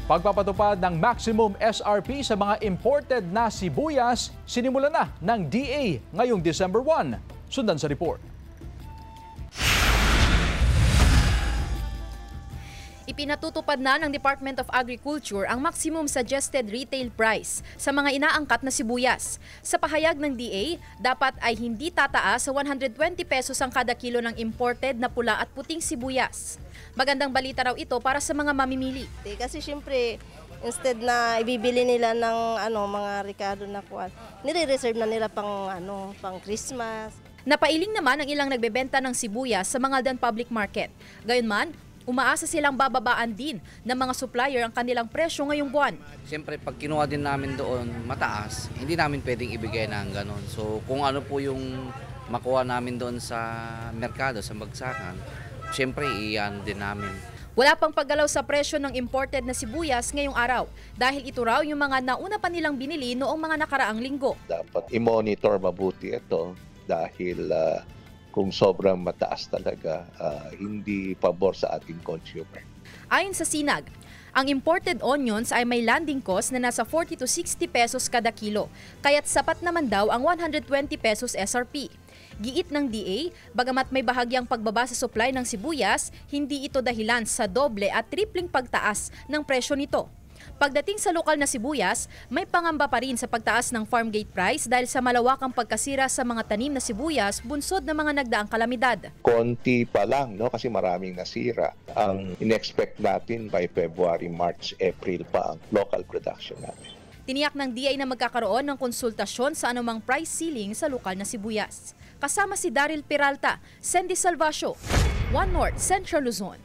Pagpapatupad ng maximum SRP sa mga imported na sibuyas, sinimula na ng DA ngayong December 1. Sundan sa report. Ipinatutupad na ng Department of Agriculture ang maximum suggested retail price sa mga inaangkat na sibuyas. Sa pahayag ng DA, dapat ay hindi tataas sa 120 pesos ang kada kilo ng imported na pula at puting sibuyas. Magandang balita raw ito para sa mga mamimili. Kasi siyempre, instead na ibibili nila ng mga Ricardo na kuwan, nire-reserve na nila pang Christmas. Napailing naman ang ilang nagbebenta ng sibuyas sa mga dan public market. Gayunman, umaasa silang bababaan din ng mga supplier ang kanilang presyo ngayong buwan. Siyempre, pag kinuha din namin doon mataas, hindi namin pwedeng ibigay ng ganon. So kung ano po yung makuha namin doon sa merkado, sa bagsakan, siyempre iyan din namin. Wala pang paggalaw sa presyo ng imported na sibuyas ngayong araw dahil ito raw yung mga nauna pa nilang binili noong mga nakaraang linggo. Dapat i-monitor mabuti ito dahil kung sobrang mataas talaga, hindi pabor sa ating consumer. Ayon sa Sinag, ang imported onions ay may landing cost na nasa 40 to 60 pesos kada kilo, kaya't sapat naman daw ang 120 pesos SRP. Giit ng DA, bagamat may bahagyang pagbaba sa supply ng sibuyas, hindi ito dahilan sa doble at tripling pagtaas ng presyo nito. Pagdating sa lokal na sibuyas, may pangamba pa rin sa pagtaas ng farm gate price dahil sa malawakang pagkasira sa mga tanim na sibuyas bunsod ng mga nagdaang kalamidad. Konti pa lang, kasi maraming nasira. Ang in-expect natin by February, March, April pa ang local production natin. Tiniyak ng DA na magkakaroon ng konsultasyon sa anumang price ceiling sa lokal na sibuyas. Kasama si Daryl Peralta, Sandy Salvacio, One North, Central Luzon.